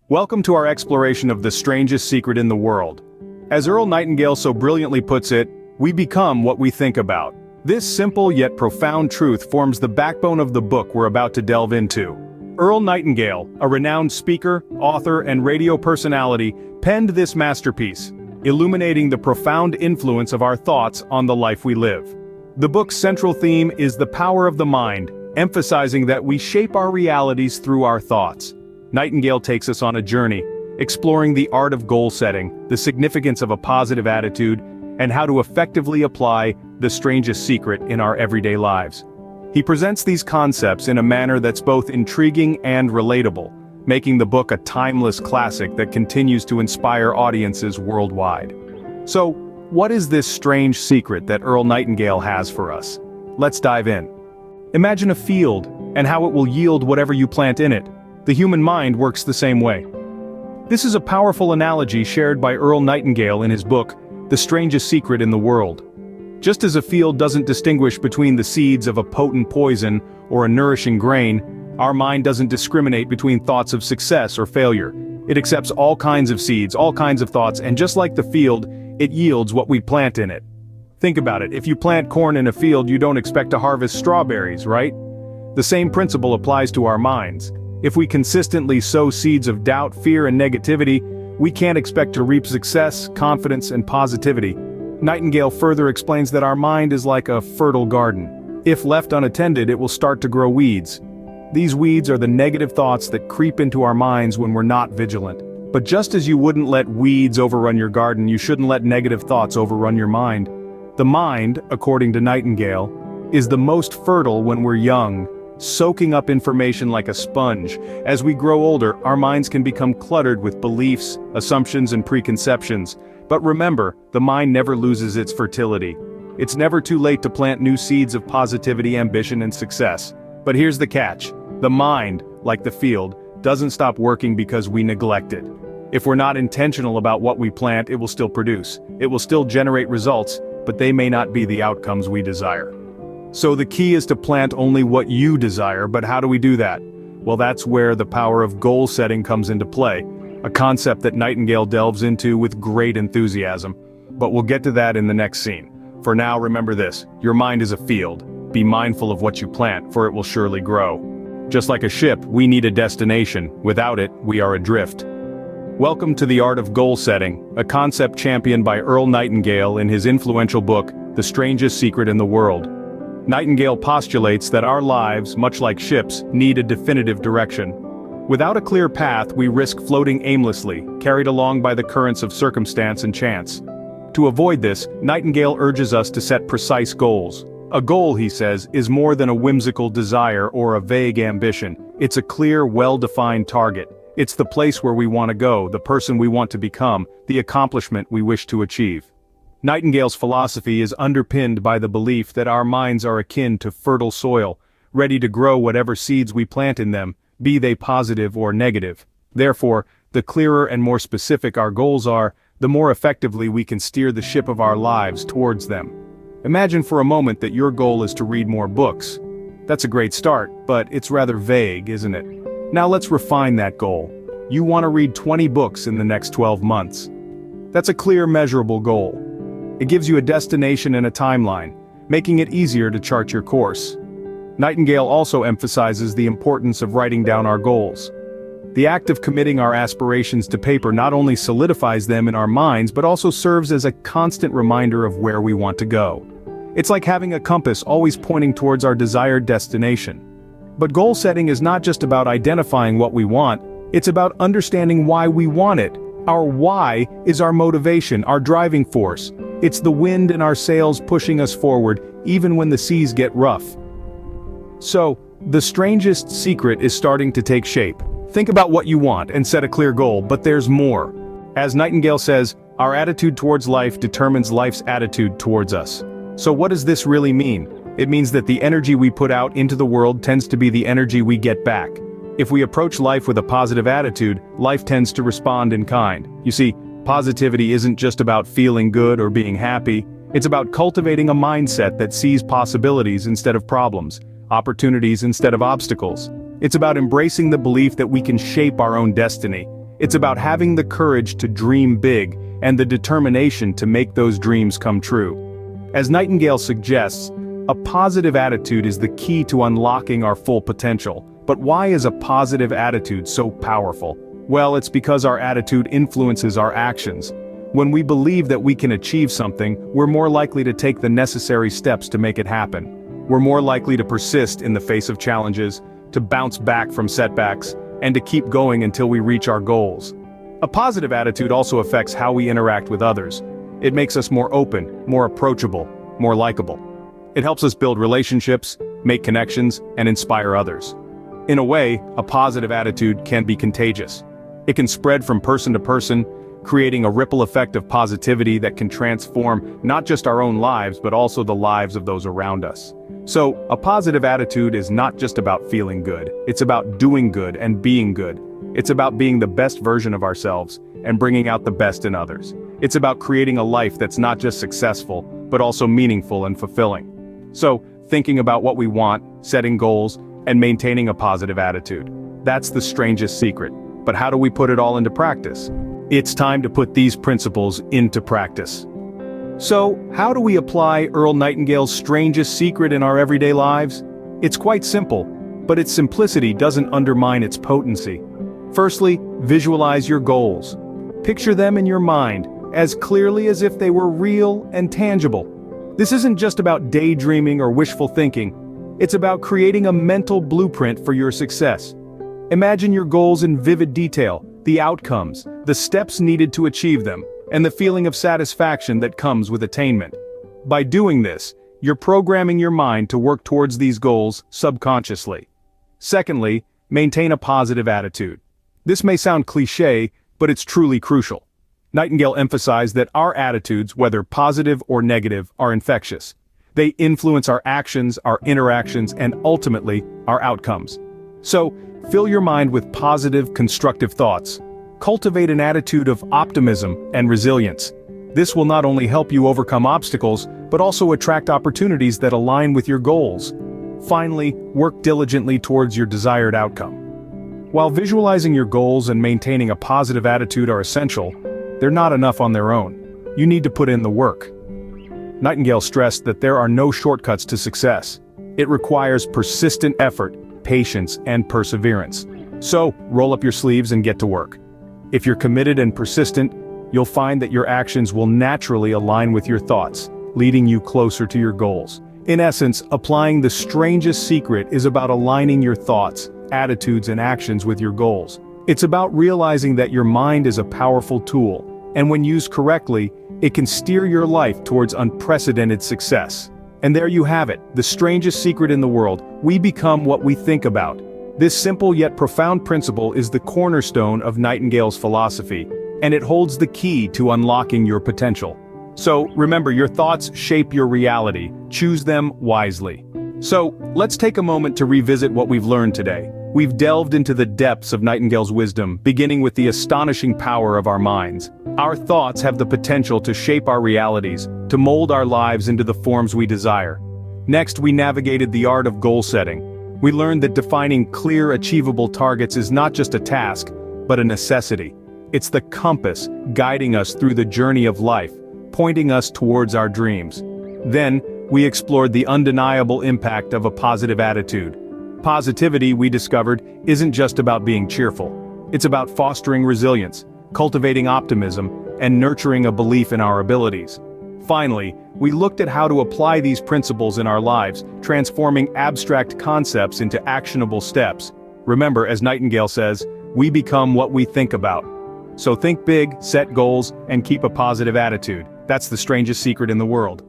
Welcome to our exploration of the strangest secret in the world. As Earl Nightingale so brilliantly puts it, we become what we think about. This simple yet profound truth forms the backbone of the book we're about to delve into. Earl Nightingale, a renowned speaker, author, and radio personality, penned this masterpiece, illuminating the profound influence of our thoughts on the life we live. The book's central theme is the power of the mind, emphasizing that we shape our realities through our thoughts. Nightingale takes us on a journey, exploring the art of goal setting, the significance of a positive attitude, and how to effectively apply the strangest secret in our everyday lives. He presents these concepts in a manner that's both intriguing and relatable, making the book a timeless classic that continues to inspire audiences worldwide. So, what is this strange secret that Earl Nightingale has for us? Let's dive in. Imagine a field, and how it will yield whatever you plant in it. The human mind works the same way. This is a powerful analogy shared by Earl Nightingale in his book, The Strangest Secret in the World. Just as a field doesn't distinguish between the seeds of a potent poison or a nourishing grain, our mind doesn't discriminate between thoughts of success or failure. It accepts all kinds of seeds, all kinds of thoughts, and just like the field, it yields what we plant in it. Think about it, if you plant corn in a field, you don't expect to harvest strawberries, right? The same principle applies to our minds. If we consistently sow seeds of doubt, fear, and negativity, we can't expect to reap success, confidence, and positivity. Nightingale further explains that our mind is like a fertile garden. If left unattended, it will start to grow weeds. These weeds are the negative thoughts that creep into our minds when we're not vigilant. But just as you wouldn't let weeds overrun your garden, you shouldn't let negative thoughts overrun your mind. The mind, according to Nightingale, is the most fertile when we're young, soaking up information like a sponge. As we grow older, our minds can become cluttered with beliefs, assumptions, and preconceptions. But remember, the mind never loses its fertility. It's never too late to plant new seeds of positivity, ambition, and success. But here's the catch. The mind, like the field, doesn't stop working because we neglect it. If we're not intentional about what we plant, it will still produce. It will still generate results, but they may not be the outcomes we desire. So the key is to plant only what you desire, but how do we do that? Well, that's where the power of goal setting comes into play, a concept that Nightingale delves into with great enthusiasm. But we'll get to that in the next scene. For now, remember this, your mind is a field. Be mindful of what you plant, for it will surely grow. Just like a ship, we need a destination. Without it, we are adrift. Welcome to the art of goal setting, a concept championed by Earl Nightingale in his influential book, The Strangest Secret in the World. Nightingale postulates that our lives, much like ships, need a definitive direction. Without a clear path, we risk floating aimlessly, carried along by the currents of circumstance and chance. To avoid this, Nightingale urges us to set precise goals. A goal, he says, is more than a whimsical desire or a vague ambition. It's a clear, well-defined target. It's the place where we want to go, the person we want to become, the accomplishment we wish to achieve. Nightingale's philosophy is underpinned by the belief that our minds are akin to fertile soil, ready to grow whatever seeds we plant in them, be they positive or negative. Therefore, the clearer and more specific our goals are, the more effectively we can steer the ship of our lives towards them. Imagine for a moment that your goal is to read more books. That's a great start, but it's rather vague, isn't it? Now let's refine that goal. You want to read 20 books in the next 12 months. That's a clear, measurable goal. It gives you a destination and a timeline, making it easier to chart your course. Nightingale also emphasizes the importance of writing down our goals. The act of committing our aspirations to paper not only solidifies them in our minds but also serves as a constant reminder of where we want to go. It's like having a compass always pointing towards our desired destination. But goal setting is not just about identifying what we want, it's about understanding why we want it. Our why is our motivation, our driving force. It's the wind in our sails pushing us forward, even when the seas get rough. So, the strangest secret is starting to take shape. Think about what you want and set a clear goal, but there's more. As Nightingale says, our attitude towards life determines life's attitude towards us. So what does this really mean? It means that the energy we put out into the world tends to be the energy we get back. If we approach life with a positive attitude, life tends to respond in kind. You see, positivity isn't just about feeling good or being happy, it's about cultivating a mindset that sees possibilities instead of problems, opportunities instead of obstacles. It's about embracing the belief that we can shape our own destiny. It's about having the courage to dream big and the determination to make those dreams come true. As Nightingale suggests, a positive attitude is the key to unlocking our full potential. But why is a positive attitude so powerful? Well, it's because our attitude influences our actions. When we believe that we can achieve something, we're more likely to take the necessary steps to make it happen. We're more likely to persist in the face of challenges, to bounce back from setbacks, and to keep going until we reach our goals. A positive attitude also affects how we interact with others. It makes us more open, more approachable, more likable. It helps us build relationships, make connections, and inspire others. In a way, a positive attitude can be contagious. It can spread from person to person, creating a ripple effect of positivity that can transform not just our own lives but also the lives of those around us. So, a positive attitude is not just about feeling good, it's about doing good and being good. It's about being the best version of ourselves and bringing out the best in others. It's about creating a life that's not just successful, but also meaningful and fulfilling. So, thinking about what we want, setting goals, and maintaining a positive attitude. That's the strangest secret. But how do we put it all into practice? It's time to put these principles into practice. So, how do we apply Earl Nightingale's strangest secret in our everyday lives? It's quite simple, but its simplicity doesn't undermine its potency. Firstly, visualize your goals. Picture them in your mind, as clearly as if they were real and tangible. This isn't just about daydreaming or wishful thinking. It's about creating a mental blueprint for your success. Imagine your goals in vivid detail, the outcomes, the steps needed to achieve them, and the feeling of satisfaction that comes with attainment. By doing this, you're programming your mind to work towards these goals subconsciously. Secondly, maintain a positive attitude. This may sound cliché, but it's truly crucial. Nightingale emphasized that our attitudes, whether positive or negative, are infectious. They influence our actions, our interactions, and ultimately, our outcomes. So, fill your mind with positive, constructive thoughts. Cultivate an attitude of optimism and resilience. This will not only help you overcome obstacles, but also attract opportunities that align with your goals. Finally, work diligently towards your desired outcome. While visualizing your goals and maintaining a positive attitude are essential, they're not enough on their own. You need to put in the work. Nightingale stressed that there are no shortcuts to success. It requires persistent effort, patience, and perseverance. So, roll up your sleeves and get to work. If you're committed and persistent, you'll find that your actions will naturally align with your thoughts, leading you closer to your goals. In essence, applying the strangest secret is about aligning your thoughts, attitudes, and actions with your goals. It's about realizing that your mind is a powerful tool, and when used correctly, it can steer your life towards unprecedented success. And there you have it, the strangest secret in the world. We become what we think about. This simple yet profound principle is the cornerstone of Nightingale's philosophy, and it holds the key to unlocking your potential. So, remember, your thoughts shape your reality. Choose them wisely. So, let's take a moment to revisit what we've learned today. We've delved into the depths of Nightingale's wisdom, beginning with the astonishing power of our minds. Our thoughts have the potential to shape our realities, to mold our lives into the forms we desire. Next, we navigated the art of goal setting. We learned that defining clear, achievable targets is not just a task, but a necessity. It's the compass guiding us through the journey of life, pointing us towards our dreams. Then, we explored the undeniable impact of a positive attitude. Positivity, we discovered, isn't just about being cheerful. It's about fostering resilience, cultivating optimism, and nurturing a belief in our abilities. Finally, we looked at how to apply these principles in our lives, transforming abstract concepts into actionable steps. Remember, as Nightingale says, we become what we think about. So think big, set goals, and keep a positive attitude. That's the strangest secret in the world.